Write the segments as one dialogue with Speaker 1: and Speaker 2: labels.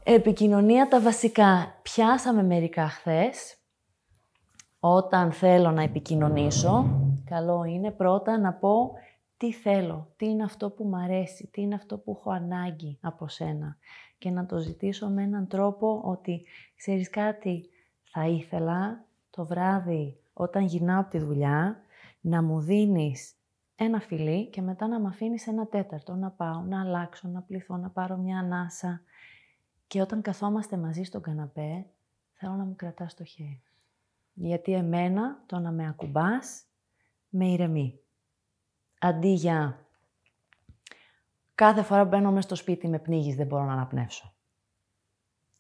Speaker 1: Επικοινωνία τα βασικά. Πιάσαμε μερικά χθες. Όταν θέλω να επικοινωνήσω, καλό είναι πρώτα να πω τι θέλω, τι είναι αυτό που μ' αρέσει, τι είναι αυτό που έχω ανάγκη από σένα. Και να το ζητήσω με έναν τρόπο ότι, ξέρεις κάτι, θα ήθελα το βράδυ όταν γυρνάω από τη δουλειά να μου δίνεις ένα φιλί και μετά να μ' αφήνεις ένα τέταρτο, να πάω, να αλλάξω, να πληθώ, να πάρω μια ανάσα. Και όταν καθόμαστε μαζί στον καναπέ, θέλω να μου κρατάς το χέρι. Γιατί εμένα το να με ακουμπάς με ηρεμεί. Αντί για κάθε φορά που μπαίνω μέσα στο σπίτι με πνίγεις, δεν μπορώ να αναπνεύσω.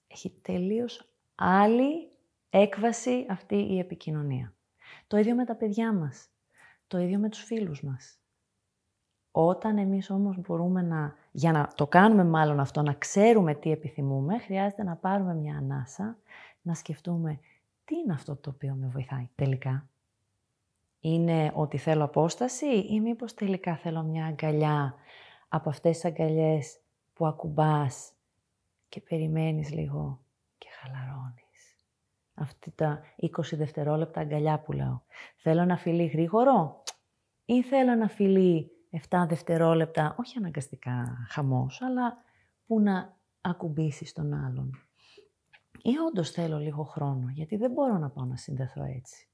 Speaker 1: Έχει τελείως άλλη έκβαση αυτή η επικοινωνία. Το ίδιο με τα παιδιά μας. Το ίδιο με τους φίλους μας. Όταν εμείς όμως μπορούμε για να το κάνουμε μάλλον αυτό, να ξέρουμε τι επιθυμούμε, χρειάζεται να πάρουμε μια ανάσα, να σκεφτούμε τι είναι αυτό το οποίο με βοηθάει τελικά. Είναι ότι θέλω απόσταση ή μήπως τελικά θέλω μια αγκαλιά από αυτές τις αγκαλιές που ακουμπάς και περιμένεις λίγο και χαλαρώνεις. Αυτή τα 20 δευτερόλεπτα αγκαλιά που λέω. Θέλω ένα φιλί γρήγορο ή θέλω ένα φιλί 7 δευτερόλεπτα, όχι αναγκαστικά χαμός, αλλά που να ακουμπήσεις τον άλλον. Ή όντως θέλω λίγο χρόνο, γιατί δεν μπορώ να πάω να συνδεθώ έτσι.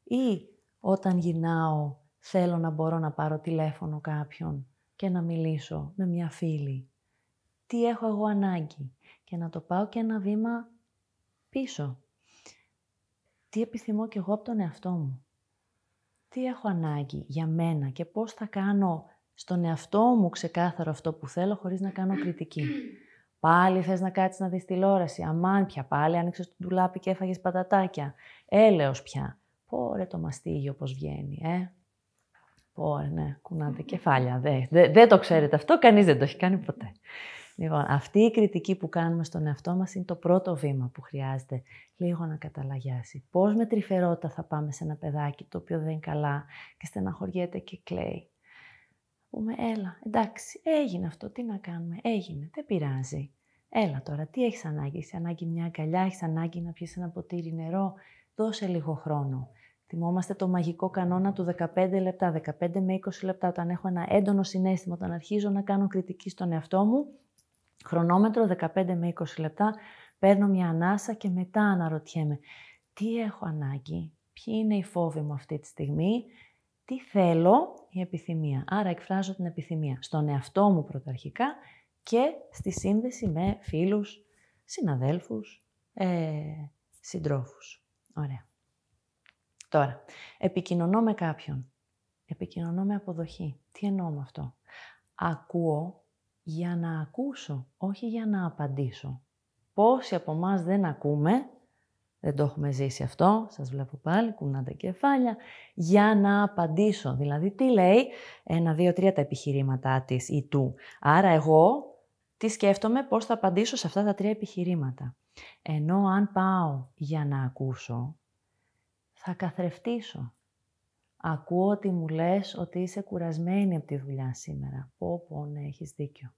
Speaker 1: Ή όταν γυρνάω θέλω να μπορώ να πάρω τηλέφωνο κάποιον και να μιλήσω με μια φίλη. Τι έχω εγώ ανάγκη και να το πάω και ένα βήμα πίσω. Τι επιθυμώ κι εγώ από τον εαυτό μου. Τι έχω ανάγκη για μένα και πώς θα κάνω στον εαυτό μου ξεκάθαρο αυτό που θέλω χωρίς να κάνω κριτική. Πάλι θες να κάτσεις να δεις τηλεόραση. Αμάν πια, πάλι άνοιξες το ντουλάπι και έφαγες πατατάκια. Έλεος πια. Πόρε το μαστίγιο πώς βγαίνει, Πόρε, ναι, κουνάτε κεφάλια. Δεν το ξέρετε αυτό, κανείς δεν το έχει κάνει ποτέ. Λοιπόν, αυτή η κριτική που κάνουμε στον εαυτό μας είναι το πρώτο βήμα που χρειάζεται λίγο να καταλαγιάσει. Πώς με τρυφερότητα θα πάμε σε ένα παιδάκι το οποίο δεν είναι καλά και στεναχωριέται και κλαίει. Πούμε, έλα, εντάξει, έγινε αυτό, τι να κάνουμε, έγινε, δεν πειράζει. Έλα τώρα, τι έχεις ανάγκη, έχεις ανάγκη μια αγκαλιά, έχεις ανάγκη να πιεις ένα ποτήρι νερό, δώσε λίγο χρόνο. Θυμόμαστε το μαγικό κανόνα του 15 λεπτά, 15 με 20 λεπτά, όταν έχω ένα έντονο συναίσθημα, όταν αρχίζω να κάνω κριτική στον εαυτό μου, χρονόμετρο 15 με 20 λεπτά, παίρνω μια ανάσα και μετά αναρωτιέμαι τι έχω ανάγκη, ποιοι είναι οι φόβοι μου αυτή τη στιγμή, τι θέλω, η επιθυμία. Άρα εκφράζω την επιθυμία στον εαυτό μου πρωταρχικά και στη σύνδεση με φίλους, συναδέλφους, συντρόφους. Ωραία. Τώρα, επικοινωνώ με κάποιον. Επικοινωνώ με αποδοχή. Τι εννοώ με αυτό? Ακούω για να ακούσω, όχι για να απαντήσω. Πόσοι από εμάς δεν ακούμε, δεν το έχουμε ζήσει αυτό, σας βλέπω πάλι, κουνάτε κεφάλια, για να απαντήσω. Δηλαδή, τι λέει, 1, 2, 3 τα επιχειρήματά της ή του. Άρα εγώ τι σκέφτομαι, πώς θα απαντήσω σε αυτά τα 3 επιχειρήματα. Ενώ αν πάω για να ακούσω, θα καθρεφτήσω. Ακούω ότι μου λες ότι είσαι κουρασμένη από τη δουλειά σήμερα. Πω, ναι, έχεις δίκιο.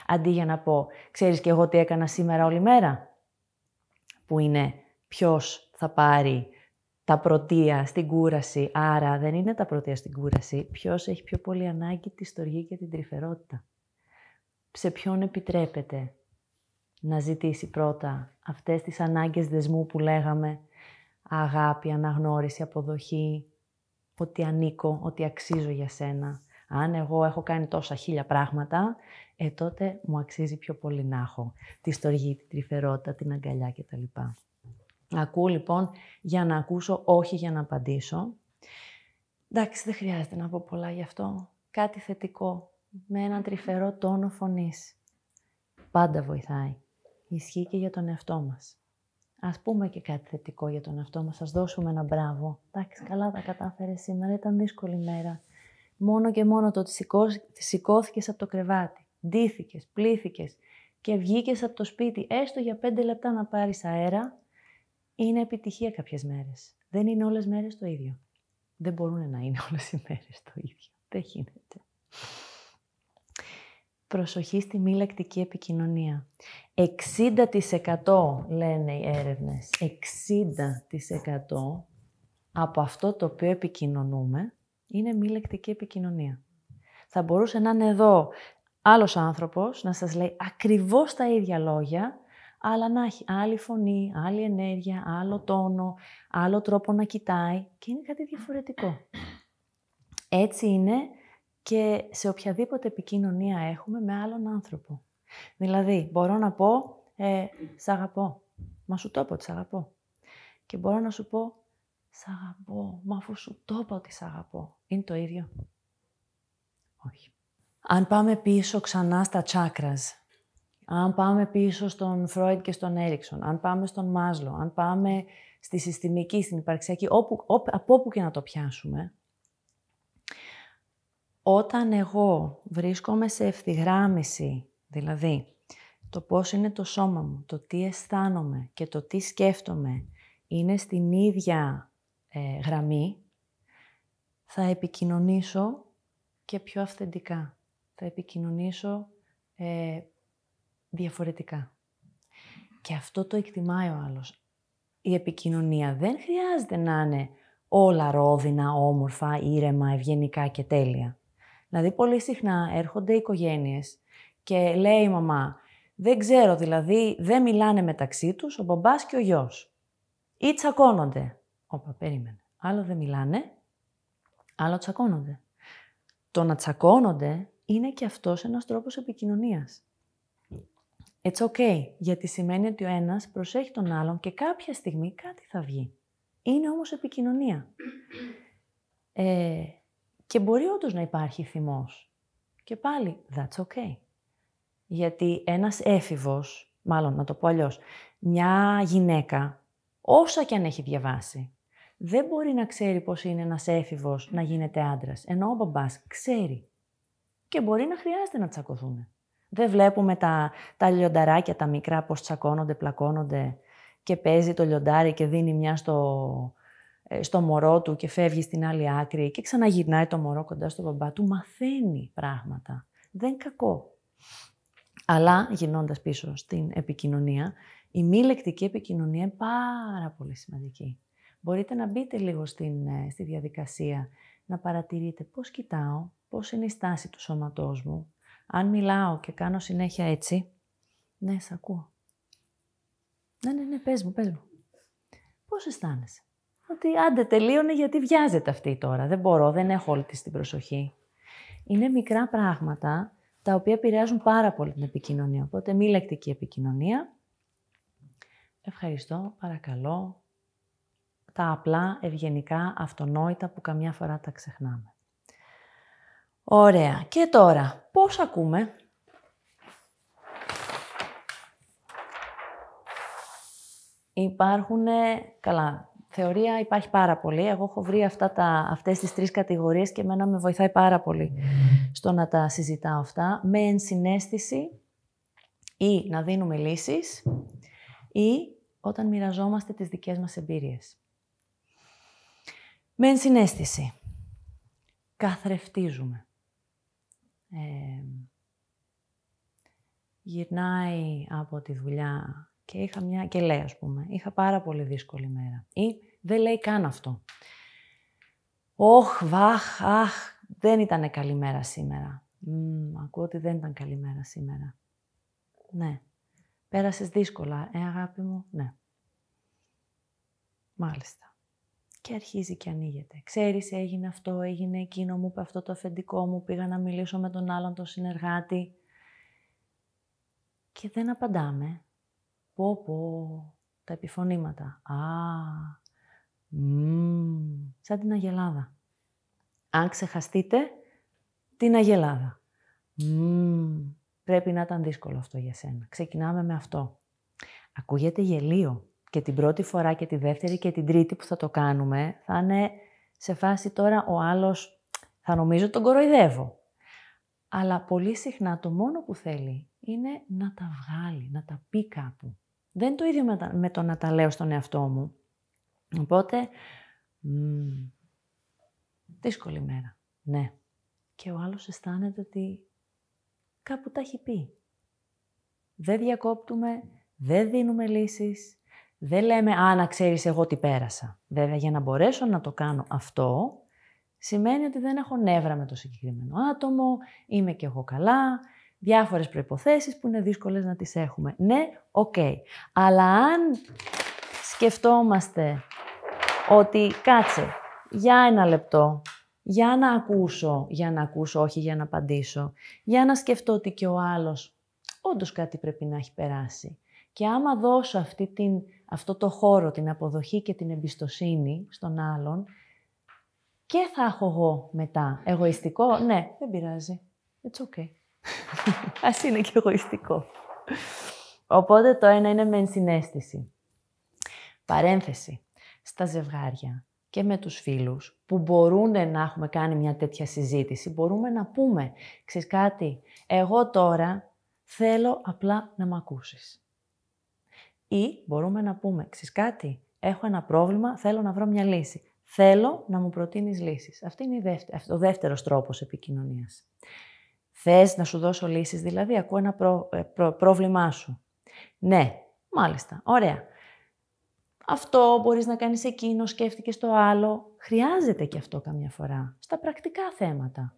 Speaker 1: Αντί για να πω, ξέρεις και εγώ τι έκανα σήμερα όλη μέρα. Που είναι ποιος θα πάρει τα πρωτεία στην κούραση. Άρα δεν είναι τα πρωτεία στην κούραση. Ποιος έχει πιο πολύ ανάγκη τη στοργή και την τρυφερότητα. Σε ποιον επιτρέπεται να ζητήσει πρώτα αυτές τις ανάγκες δεσμού που λέγαμε. Αγάπη, αναγνώριση, αποδοχή, ότι ανήκω, ότι αξίζω για σένα. Αν εγώ έχω κάνει τόσα 1000 πράγματα, τότε μου αξίζει πιο πολύ να έχω τη στοργή, την τρυφερότητα, την αγκαλιά κτλ. Ακούω λοιπόν για να ακούσω, όχι για να απαντήσω. Εντάξει, δεν χρειάζεται να πω πολλά γι' αυτό. Κάτι θετικό, με έναν τρυφερό τόνο φωνής. Πάντα βοηθάει. Ισχύει και για τον εαυτό μας. Ας πούμε και κάτι θετικό για τον εαυτό μας, ας δώσουμε ένα μπράβο. Εντάξει, καλά τα κατάφερες σήμερα, ήταν δύσκολη μέρα. Μόνο και μόνο το ότι σηκώθηκες από το κρεβάτι, ντύθηκες, πλύθηκες και βγήκες από το σπίτι, έστω για 5 λεπτά να πάρεις αέρα, είναι επιτυχία κάποιες μέρες. Δεν είναι όλες μέρες το ίδιο. Δεν μπορούν να είναι όλες οι μέρες το ίδιο. Δεν γίνεται. Προσοχή στη μη λεκτική επικοινωνία. 60% λένε οι έρευνες, 60% από αυτό το οποίο επικοινωνούμε είναι μη λεκτική επικοινωνία. Θα μπορούσε να είναι εδώ άλλος άνθρωπος να σας λέει ακριβώς τα ίδια λόγια, αλλά να έχει άλλη φωνή, άλλη ενέργεια, άλλο τόνο, άλλο τρόπο να κοιτάει και είναι κάτι διαφορετικό. Έτσι είναι και σε οποιαδήποτε επικοινωνία έχουμε με άλλον άνθρωπο. Δηλαδή, μπορώ να πω, σ' αγαπώ. Μα σου το είπα ότι σ' αγαπώ. Και μπορώ να σου πω, σ' αγαπώ. Μα αφού σου το είπα ότι σ' αγαπώ. Είναι το ίδιο? Όχι. Αν πάμε πίσω ξανά στα τσάκρας, αν πάμε πίσω στον Φρόιντ και στον Έριξον, αν πάμε στον Μάσλο, αν πάμε στη συστημική, στην υπαρξιακή, από όπου και να το πιάσουμε, όταν εγώ βρίσκομαι σε ευθυγράμμιση, δηλαδή το πώς είναι το σώμα μου, το τι αισθάνομαι και το τι σκέφτομαι είναι στην ίδια γραμμή, θα επικοινωνήσω και πιο αυθεντικά. Θα επικοινωνήσω διαφορετικά. Και αυτό το εκτιμάει ο άλλος. Η επικοινωνία δεν χρειάζεται να είναι όλα ρόδινα, όμορφα, ήρεμα, ευγενικά και τέλεια. Δηλαδή, πολύ συχνά έρχονται οικογένειες και λέει η μαμά, δεν ξέρω, δηλαδή, δεν μιλάνε μεταξύ τους ο μπαμπάς και ο γιος. Ή τσακώνονται. Όπα, περίμενε. Άλλο δεν μιλάνε, άλλο τσακώνονται. Το να τσακώνονται είναι και αυτός ένας τρόπος επικοινωνίας. It's okay, γιατί σημαίνει ότι ο ένας προσέχει τον άλλον και κάποια στιγμή κάτι θα βγει. Είναι όμως επικοινωνία. Και μπορεί όντως να υπάρχει θυμός. Και πάλι, that's okay. Γιατί ένας έφηβος, μάλλον να το πω αλλιώς, μια γυναίκα, όσα κι αν έχει διαβάσει, δεν μπορεί να ξέρει πώς είναι ένας έφηβος να γίνεται άντρας, ενώ ο μπαμπάς ξέρει. Και μπορεί να χρειάζεται να τσακωθούν. Δεν βλέπουμε τα λιονταράκια, τα μικρά, πώς τσακώνονται, πλακώνονται και παίζει το λιοντάρι και δίνει μια στο μωρό του και φεύγει στην άλλη άκρη και ξαναγυρνάει το μωρό κοντά στον μπαμπά του. Μαθαίνει πράγματα. Δεν είναι κακό. Αλλά, γυρνώντας πίσω στην επικοινωνία, η μη λεκτική επικοινωνία είναι πάρα πολύ σημαντική. Μπορείτε να μπείτε λίγο στη διαδικασία, να παρατηρείτε πώς κοιτάω, πώς είναι η στάση του σώματός μου. Αν μιλάω και κάνω συνέχεια έτσι, ναι, σ' ακούω. Ναι, πες μου. Πώς αισθάνεσαι? Ότι άντε τελείωνε γιατί βιάζεται αυτή τώρα. Δεν μπορώ, δεν έχω όλη της την προσοχή. Είναι μικρά πράγματα τα οποία επηρεάζουν πάρα πολύ την επικοινωνία. Οπότε μη λεκτική επικοινωνία. Ευχαριστώ, παρακαλώ. Τα απλά, ευγενικά, αυτονόητα που καμιά φορά τα ξεχνάμε. Ωραία. Και τώρα, πώς ακούμε? Υπάρχουν, καλά, θεωρία υπάρχει πάρα πολύ. Εγώ έχω βρει αυτές τις 3 κατηγορίες και εμένα με βοηθάει πάρα πολύ στο να τα συζητάω αυτά. Με ενσυναίσθηση ή να δίνουμε λύσεις ή όταν μοιραζόμαστε τις δικές μας εμπειρίες. Με ενσυναίσθηση. Καθρεφτίζουμε. Γυρνάει από τη δουλειά και λέει, ας πούμε, είχα πάρα πολύ δύσκολη μέρα. Ή δεν λέει καν αυτό. Δεν ήτανε καλή μέρα σήμερα. Ακούω ότι δεν ήταν καλή μέρα σήμερα. Ναι. Πέρασες δύσκολα, αγάπη μου? Ναι. Μάλιστα. Και αρχίζει και ανοίγεται. Ξέρεις, έγινε αυτό, έγινε εκείνο, μου είπε αυτό το αφεντικό μου, πήγα να μιλήσω με τον άλλον τον συνεργάτη. Και δεν απαντάμε. Τα επιφωνήματα. Σαν την αγελάδα. Αν ξεχαστείτε, την αγελάδα. Πρέπει να ήταν δύσκολο αυτό για σένα. Ξεκινάμε με αυτό. Ακούγεται γελίο. Και την πρώτη φορά και τη δεύτερη και την τρίτη που θα το κάνουμε, θα είναι σε φάση τώρα ο άλλος, θα νομίζω τον κοροϊδεύω. Αλλά πολύ συχνά το μόνο που θέλει είναι να τα βγάλει, να τα πει κάπου. Δεν είναι το ίδιο με το να τα λέω στον εαυτό μου. Οπότε, δύσκολη μέρα. Ναι. Και ο άλλος αισθάνεται ότι κάπου τα έχει πει. Δεν διακόπτουμε, δεν δίνουμε λύσεις, δεν λέμε «Α, να ξέρεις εγώ τι πέρασα». Βέβαια, για να μπορέσω να το κάνω αυτό, σημαίνει ότι δεν έχω νεύρα με το συγκεκριμένο άτομο, είμαι κι εγώ καλά, διάφορες προϋποθέσεις που είναι δύσκολες να τις έχουμε. Ναι, οκ. Αλλά αν σκεφτόμαστε ότι κάτσε για ένα λεπτό, για να ακούσω, όχι για να απαντήσω, για να σκεφτώ ότι και ο άλλος όντως κάτι πρέπει να έχει περάσει. Και άμα δώσω αυτό το χώρο, την αποδοχή και την εμπιστοσύνη στον άλλον, και θα έχω εγώ μετά εγωιστικό, ναι, δεν πειράζει. It's okay. Ας είναι και εγωιστικό. Οπότε το ένα είναι με ενσυναίσθηση. Παρένθεση. Στα ζευγάρια και με τους φίλους που μπορούν να έχουμε κάνει μια τέτοια συζήτηση, μπορούμε να πούμε, ξέρεις κάτι, εγώ τώρα θέλω απλά να μ' ακούσεις. Ή μπορούμε να πούμε, ξέρεις κάτι, έχω ένα πρόβλημα, θέλω να βρω μια λύση. Θέλω να μου προτείνεις λύσεις. Αυτή είναι ο δεύτερος τρόπος επικοινωνίας. Θες να σου δώσω λύσεις, δηλαδή, ακούω ένα πρόβλημά σου. Ναι, μάλιστα, ωραία. Αυτό μπορείς να κάνεις εκείνο, σκέφτηκες το άλλο. Χρειάζεται και αυτό καμιά φορά, στα πρακτικά θέματα.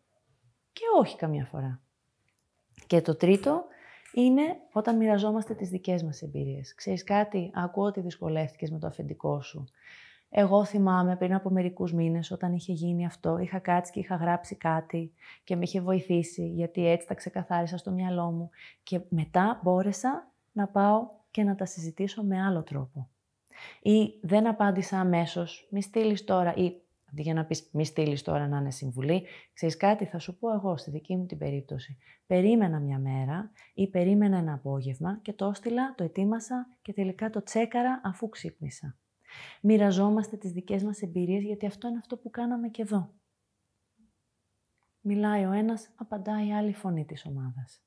Speaker 1: Και όχι καμιά φορά. Και το τρίτο είναι όταν μοιραζόμαστε τις δικές μας εμπειρίες. Ξέρεις κάτι, ακούω ότι δυσκολεύτηκες με το αφεντικό σου. Εγώ θυμάμαι πριν από μερικούς μήνες όταν είχε γίνει αυτό, είχα κάτσει και είχα γράψει κάτι και με είχε βοηθήσει, γιατί έτσι τα ξεκαθάρισα στο μυαλό μου. Και μετά μπόρεσα να πάω και να τα συζητήσω με άλλο τρόπο. Ή δεν απάντησα αμέσως, μη στείλεις τώρα, ή αντί για να πεις μη στείλεις τώρα να είναι συμβουλή, ξέρεις κάτι, θα σου πω εγώ στη δική μου την περίπτωση. Περίμενα μια μέρα ή περίμενα ένα απόγευμα και το έστειλα, το ετοίμασα και τελικά το τσέκαρα αφού ξύπνησα. Μοιραζόμαστε τις δικές μας εμπειρίες, γιατί αυτό είναι αυτό που κάναμε και εδώ. Μιλάει ο ένας, απαντάει η άλλη φωνή της ομάδας.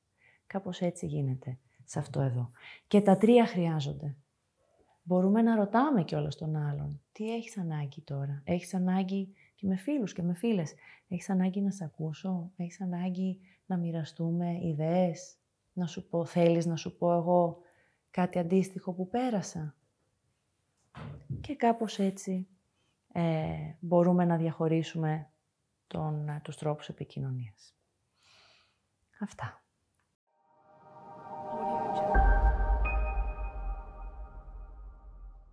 Speaker 1: Κάπως έτσι γίνεται σε αυτό εδώ. Και τα τρία χρειάζονται. Μπορούμε να ρωτάμε κιόλας τον άλλον. Τι έχεις ανάγκη τώρα? Έχεις ανάγκη και με φίλους και με φίλες. Έχεις ανάγκη να σε ακούσω? Έχεις ανάγκη να μοιραστούμε ιδέες? Να σου πω, θέλεις να σου πω εγώ κάτι αντίστοιχο που πέρασα? Και κάπως έτσι μπορούμε να διαχωρίσουμε τους τρόπους επικοινωνίας. Αυτά.